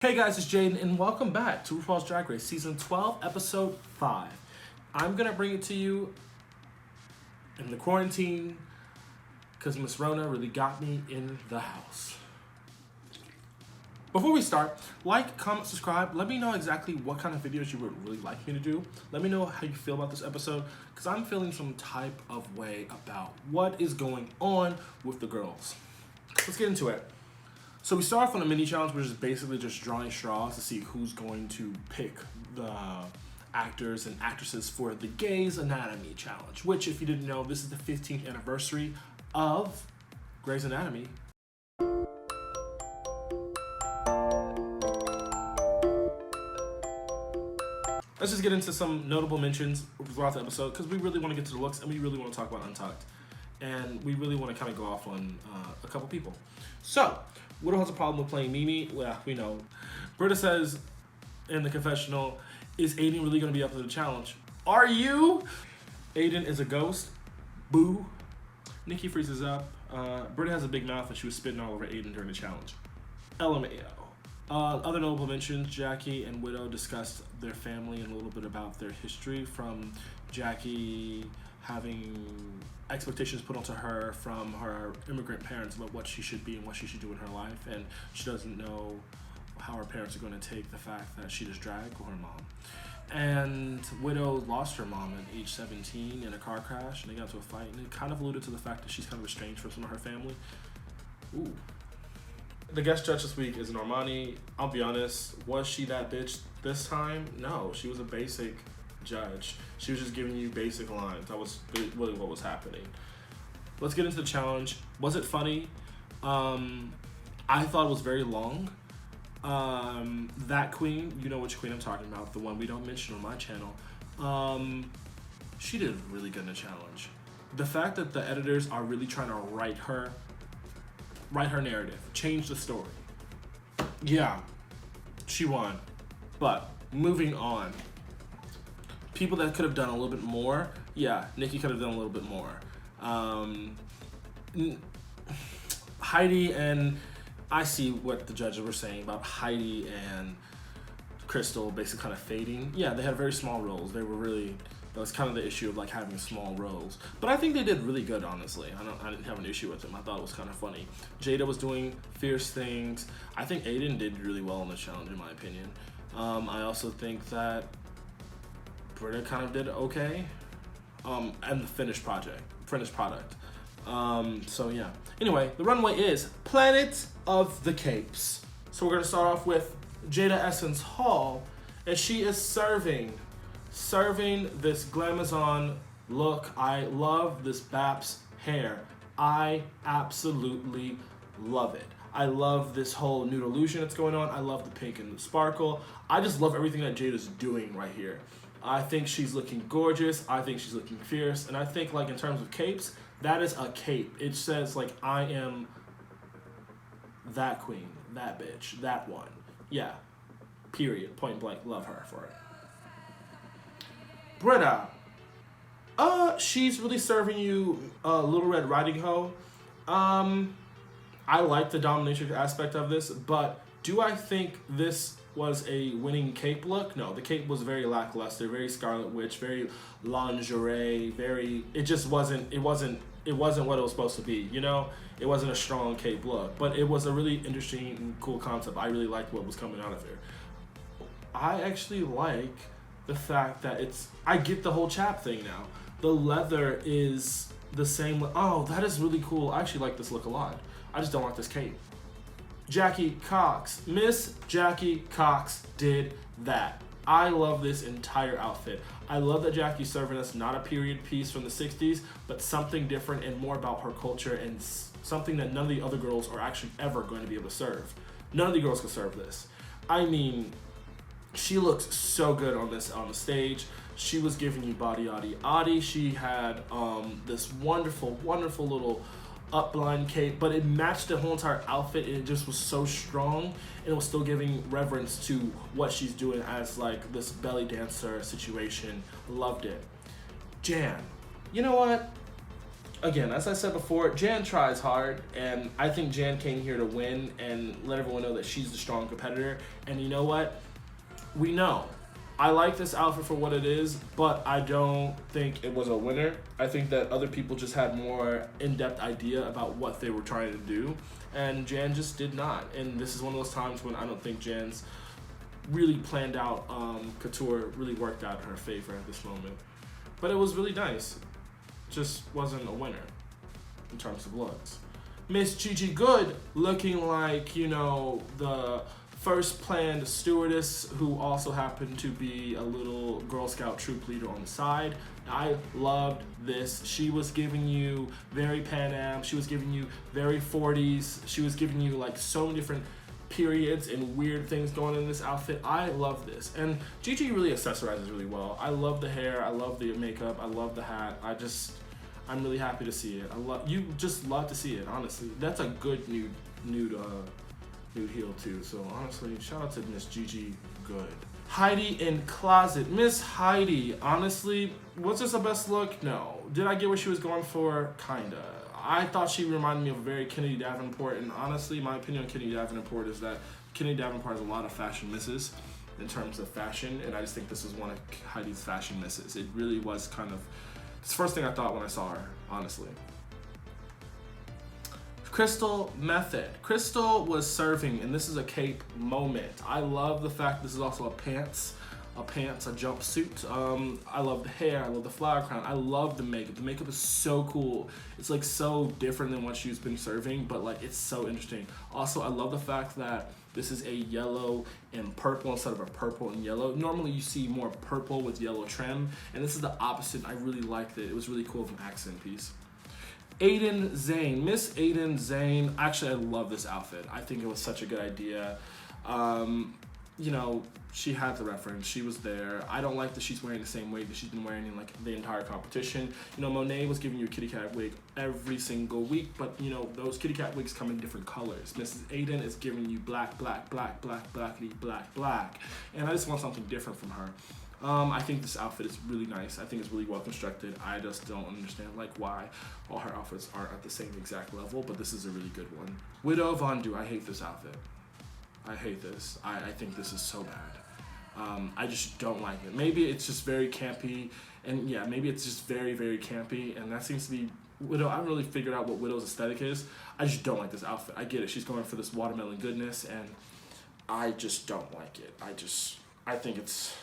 Hey guys, it's Jaden, and welcome back to RuPaul's Drag Race Season 12, Episode 5. I'm going to bring it to you in the quarantine because Miss Rona really got me in the house. Before we start, like, comment, subscribe. Let me know exactly what kind of videos you would really like me to do. Let me know how you feel about this episode because I'm feeling some type of way about what is going on with the girls. Let's get into it. So we start off on a mini challenge, which is basically just drawing straws to see who's going to pick the actors and actresses for the Grey's Anatomy challenge, which, if you didn't know, this is the 15th anniversary of Grey's Anatomy. Let's just get into some notable mentions throughout the episode because we really want to get to the looks and we really want to talk about Untucked. And we really want to kind of go off on a couple people. So, Widow has a problem with playing Mimi. Well, we know. Britta says in the confessional, is Aiden really going to be up to the challenge? Are you? Aiden is a ghost. Boo. Nikki freezes up. Britta has a big mouth and she was spitting all over Aiden during the challenge. LMAO. Other notable mentions, Jackie and Widow discussed their family and a little bit about their history, from Jackie having expectations put onto her from her immigrant parents about what she should be and what she should do in her life, and she doesn't know how her parents are going to take the fact that she just dragged her mom. And Widow lost her mom at age 17 in a car crash, and they got into a fight, and it kind of alluded to the fact that she's kind of estranged from some of her family. Ooh. The guest judge this week is Normani. I'll be honest, was she that bitch this time? No, she was a basic judge. She was just giving you basic lines. That was really what was happening. Let's get into the challenge. Was it funny? I thought it was very long. That queen, you know which queen I'm talking about, the one we don't mention on my channel, she did really good in the challenge. The fact that the editors are really trying to write her narrative, change the story. Yeah, she won. But moving on. People that could have done a little bit more, yeah, Nikki could have done a little bit more. Heidi, and I see what the judges were saying about Heidi and Crystal basically kind of fading. Yeah, they had very small roles. That was kind of the issue of like having small roles. But I think they did really good, honestly. I didn't have an issue with them. I thought it was kind of funny. Jada was doing fierce things. I think Aiden did really well in the challenge, in my opinion. I also think that Britta kind of did okay, and the finished product. So yeah. Anyway, the runway is Planet of the Capes. So we're gonna start off with Jada Essence Hall, and she is serving this glamazon look. I love this Baps hair. I absolutely love it. I love this whole nude illusion that's going on. I love the pink and the sparkle. I just love everything that Jada's doing right here. I think she's looking gorgeous. I think she's looking fierce. And I think, like, in terms of capes, that is a cape. It says, like, I am that queen, that bitch, that one. Yeah. Period. Point blank. Love her for it. Britta. She's really serving you Little Red Riding Hood. I like the dominatrix aspect of this, but do I think this was a winning cape look? No, the cape was very lackluster, very Scarlet Witch, very lingerie, it wasn't what it was supposed to be, you know? It wasn't a strong cape look, but it was a really interesting and cool concept. I really liked what was coming out of here. I actually like the fact that I get the whole chap thing now. The leather is the same. Oh, that is really cool. I actually like this look a lot. I just don't like this cape. Jackie Cox. Miss Jackie Cox did that. I love this entire outfit. I love that Jackie's serving us not a period piece from the 60s, but something different and more about her culture, and something that none of the other girls are actually ever going to be able to serve. None of the girls can serve this. I mean, she looks so good on the stage. She was giving you body adi. She had this wonderful little upline cape, but it matched the whole entire outfit, and it just was so strong, and it was still giving reverence to what she's doing as like this belly dancer situation. Loved it. Jan, you know what? again, as I said before, Jan tries hard, and I think Jan came here to win and let everyone know that she's the strong competitor. And you know what? We know. I like this outfit for what it is, but I don't think it was a winner. I think that other people just had more in-depth idea about what they were trying to do, and Jan just did not. And this is one of those times when I don't think Jan's really planned out couture really worked out in her favor at this moment. But it was really nice. Just wasn't a winner in terms of looks. Miss Gigi Good looking like, you know, the first planned stewardess who also happened to be a little Girl Scout troop leader on the side. I loved this. She was giving you very Pan Am. She was giving you very 40s. She was giving you like so many different periods and weird things going on in this outfit. I love this. And Gigi really accessorizes really well. I love the hair. I love the makeup. I love the hat. I'm really happy to see it. You just love to see it, honestly. That's a good nude heel too. So honestly, shout out to Miss Gigi Good. Heidi in Closet. Miss Heidi, honestly, was this the best look? No. Did I get what she was going for? Kinda. I thought she reminded me of very Kennedy Davenport, and honestly, my opinion on Kennedy Davenport is that Kennedy Davenport has a lot of fashion misses in terms of fashion, and I just think this was one of Heidi's fashion misses. It really was kind of, it's the first thing I thought when I saw her, honestly. Crystal Method. Crystal was serving, and this is a cape moment. I love the fact this is also a jumpsuit. I love the hair, I love the flower crown, I love the makeup. The makeup is so cool. It's like so different than what she's been serving, but like it's so interesting. Also, I love the fact that this is a yellow and purple instead of a purple and yellow. Normally you see more purple with yellow trim, and this is the opposite. I really liked it. It was really cool of an accent piece. Aiden Zane. Miss Aiden Zane. Actually, I love this outfit. I think it was such a good idea. You know, she had the reference. She was there. I don't like that she's wearing the same wig that she's been wearing in like the entire competition. You know, Monet was giving you a kitty cat wig every single week, but you know, those kitty cat wigs come in different colors. Mrs. Aiden is giving you black, black, black, black, blackity, black, black. And I just want something different from her. I think this outfit is really nice. I think it's really well constructed. I just don't understand like why all her outfits aren't at the same exact level, but this is a really good one. Widow Von Du. I hate this outfit. I hate this. I think this is so bad. I just don't like it. Maybe it's just very campy, and yeah, maybe it's just very, very campy, and that seems to be Widow. I haven't really figured out what Widow's aesthetic is. I just don't like this outfit. I get it. She's going for this watermelon goodness, and I just don't like it. I think it's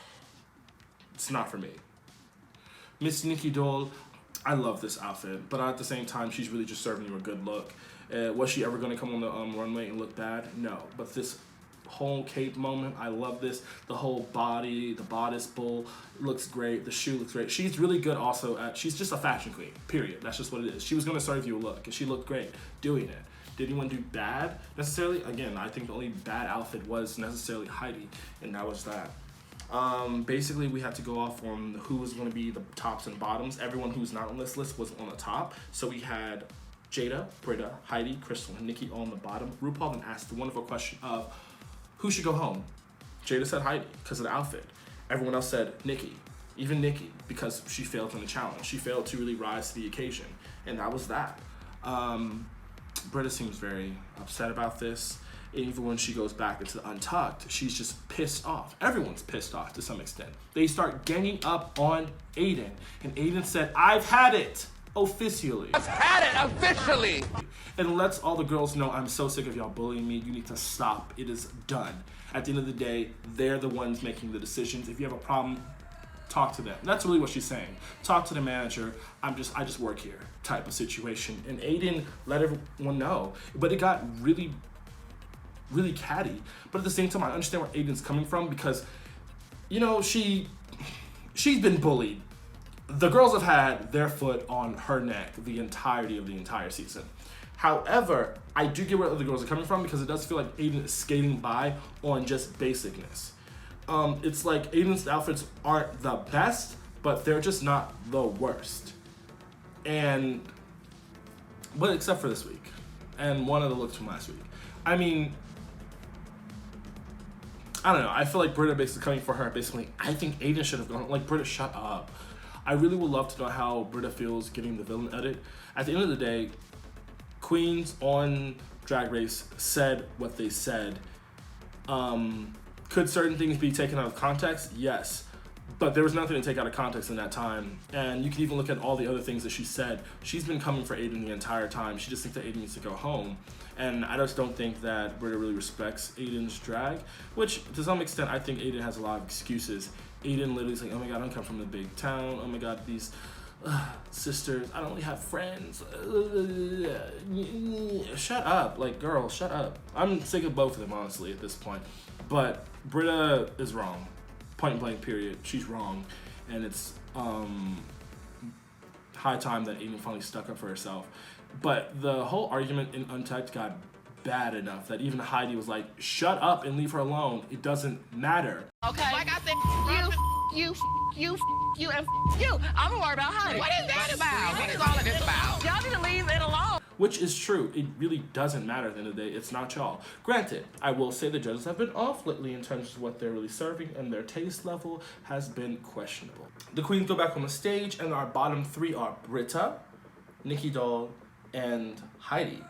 not for me. Miss Nikki Dole, I love this outfit, but at the same time, she's really just serving you a good look. Was she ever going to come on the runway and look bad? No. But this whole cape moment, I love this. The whole body, the bodice bowl looks great. The shoe looks great. She's really good also at, she's just a fashion queen, period. That's just what it is. She was going to serve you a look, and she looked great doing it. Did anyone do bad necessarily? Again, I think the only bad outfit was necessarily Heidi, and that was that. Basically, we had to go off on who was going to be the tops and bottoms. Everyone who's not on this list was on the top. So we had Jada, Britta, Heidi, Crystal, and Nikki on the bottom. RuPaul then asked the wonderful question of who should go home. Jada said Heidi because of the outfit. Everyone else said Nikki, even Nikki, because she failed in the challenge. She failed to really rise to the occasion, and that was that. Britta seems very upset about this. Even when she goes back into the Untucked, she's just pissed off. Everyone's pissed off to some extent. They start ganging up on Aiden, and Aiden said, "I've had it." Officially. I've had it officially. And lets all the girls know, I'm so sick of y'all bullying me. You need to stop. It is done. At the end of the day, they're the ones making the decisions. If you have a problem, talk to them. That's really what she's saying. Talk to the manager. I just work here type of situation. And Aiden let everyone know. But it got really, really catty. But at the same time, I understand where Aiden's coming from because, you know, she's been bullied. The girls have had their foot on her neck the entirety of the entire season. However, I do get where other girls are coming from because it does feel like Aiden is skating by on just basicness. It's like Aiden's outfits aren't the best, but they're just not the worst. But except for this week, and one of the looks from last week. I mean, I don't know. I feel like Britta basically coming for her. Basically, I think Aiden should have gone. Like, Britta, shut up. I really would love to know how Brita feels getting the villain edit. At the end of the day, queens on Drag Race said what they said. Could certain things be taken out of context? Yes. But there was nothing to take out of context in that time. And you can even look at all the other things that she said. She's been coming for Aiden the entire time. She just thinks that Aiden needs to go home. And I just don't think that Brita really respects Aiden's drag, which to some extent I think Aiden has a lot of excuses. Aiden literally is like, oh my god, I don't come from a big town. Oh my god, these sisters, I don't really have friends. Shut up. Like, girl, shut up. I'm sick of both of them, honestly, at this point. But Brita is wrong. Point blank, period. She's wrong. And it's high time that Aiden finally stuck up for herself. But the whole argument in Untucked got bad enough that even Heidi was like, shut up and leave her alone. It doesn't matter. Okay. Like I said, you, and you. I'm gonna worry about Heidi. What is that about? What is all of this about? Y'all need to leave it alone. Which is true. It really doesn't matter at the end of the day. It's not y'all. Granted, I will say the judges have been off lately in terms of what they're really serving, and their taste level has been questionable. The queens go back on the stage, and our bottom three are Brita, Nikki Doll, and Heidi.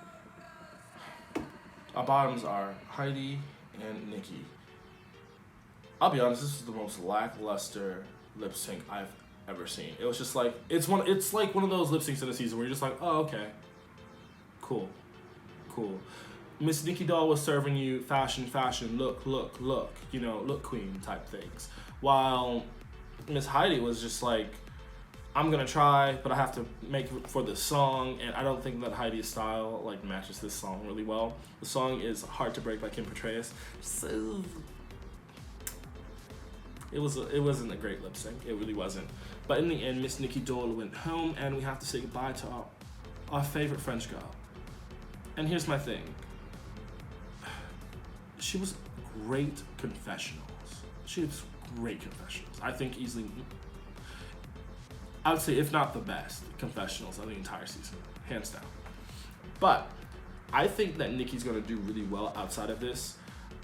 Our bottoms are Heidi and Nikki. I'll be honest, this is the most lackluster lip sync I've ever seen. It was just like, it's like one of those lip syncs in the season where you're just like, oh, okay. Cool. Miss Nikki Doll was serving you fashion, look, you know, look queen type things. While Miss Heidi was just like, I'm gonna try, but I have to make it for this song, and I don't think that Heidi's style like matches this song really well. The song is Hard to Break by Kim Petras, so it wasn't a great lip sync. It really wasn't. But in the end, Miss Nikki Doll went home, and we have to say goodbye to our favorite French girl. And here's my thing. She was great confessionals. I think easily, I would say if not the best confessionals of the entire season, hands down. But I think that Nikki's gonna do really well outside of this.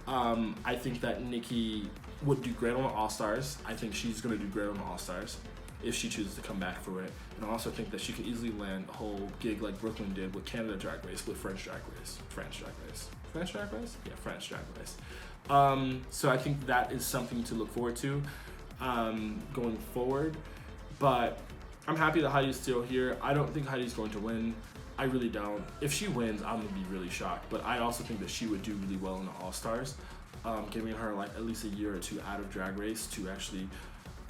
I think that Nikki would do great on the All-Stars. I think she's gonna do great on the All-Stars if she chooses to come back for it. And I also think that she could easily land a whole gig like Brooklyn did with Canada Drag Race, with French Drag Race. So I think that is something to look forward to going forward. But I'm happy that Heidi's still here. I don't think Heidi's going to win. I really don't. If she wins, I'm gonna be really shocked. But I also think that she would do really well in the All-Stars, giving her like at least a year or two out of Drag Race to actually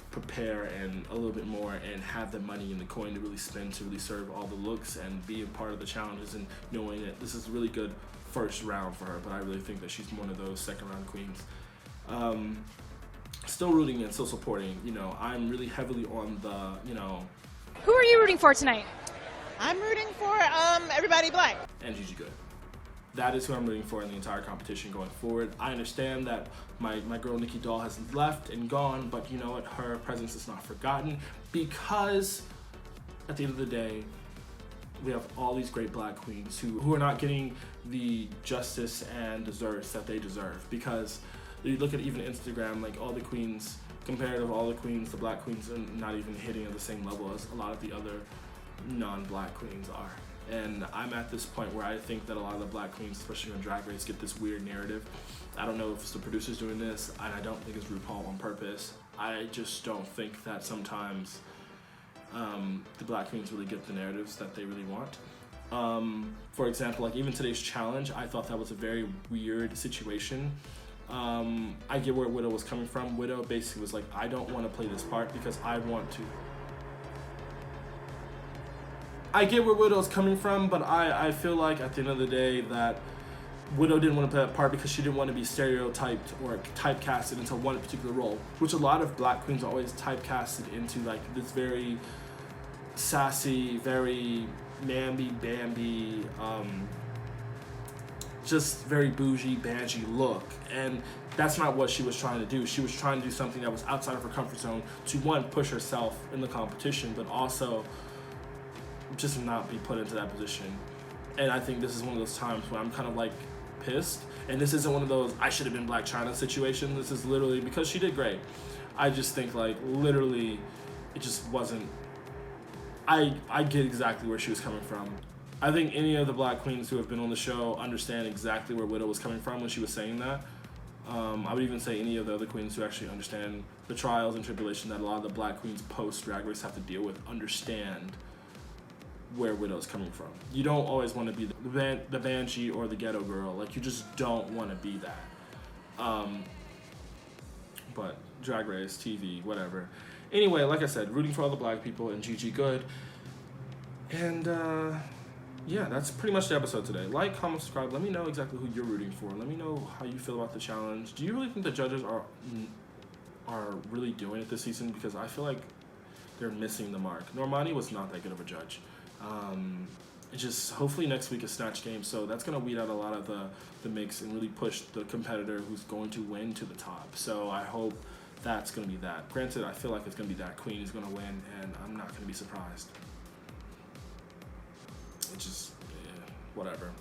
prepare and a little bit more and have the money and the coin to really spend to really serve all the looks and be a part of the challenges, and knowing that this is a really good first round for her. But I really think that she's one of those second round queens. Still rooting and still supporting. You know, I'm really heavily on the, you know. Who are you rooting for tonight? I'm rooting for everybody black. And Gigi Good. That is who I'm rooting for in the entire competition going forward. I understand that my girl Nikki Doll has left and gone, but you know what? Her presence is not forgotten, because at the end of the day, we have all these great black queens who are not getting the justice and deserts that they deserve. Because you look at even Instagram, like all the queens, comparative all the queens, the black queens are not even hitting at the same level as a lot of the other non-black queens are. And I'm at this point where I think that a lot of the black queens, especially on Drag Race, get this weird narrative. I don't know if it's the producers doing this, and I don't think it's RuPaul on purpose. I just don't think that sometimes the black queens really get the narratives that they really want. For example, like even today's challenge, I thought that was a very weird situation. I get where Widow was coming from. Widow basically was like, I don't want to play this part because I want to. I get where Widow's coming from, but I feel like at the end of the day that Widow didn't want to play that part because she didn't want to be stereotyped or typecasted into one particular role, which a lot of black queens are always typecasted into, like this very sassy, very mamby-bamby, just very bougie, bangy look. And that's not what she was trying to do. She was trying to do something that was outside of her comfort zone to, one, push herself in the competition, but also just not be put into that position. And I think this is one of those times when I'm kind of like pissed. And this isn't one of those I should have been Black China situation. This is literally because she did great. I just think like literally it just wasn't. I get exactly where she was coming from. I think any of the black queens who have been on the show understand exactly where Widow was coming from when she was saying that. I would even say any of the other queens who actually understand the trials and tribulation that a lot of the black queens post Drag Race have to deal with understand where Widow's coming from. You don't always want to be the banshee or the ghetto girl. Like, you just don't want to be that. But Drag Race, TV, whatever. Anyway, like I said, rooting for all the black people and Gigi good. And yeah, that's pretty much the episode today. Like, comment, subscribe. Let me know exactly who you're rooting for. Let me know how you feel about the challenge. Do you really think the judges are really doing it this season? Because I feel like they're missing the mark. Normani was not that good of a judge. It just, hopefully next week is Snatch Game, so that's going to weed out a lot of the mix and really push the competitor who's going to win to the top. So I hope that's going to be that. Granted, I feel like it's going to be that queen who's going to win, and I'm not going to be surprised. It's just, yeah, whatever.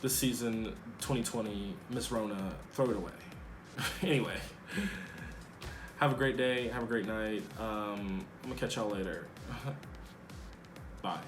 This season, 2020, Miss Rona, throw it away. Anyway, have a great day, have a great night. I'm going to catch y'all later. Bye.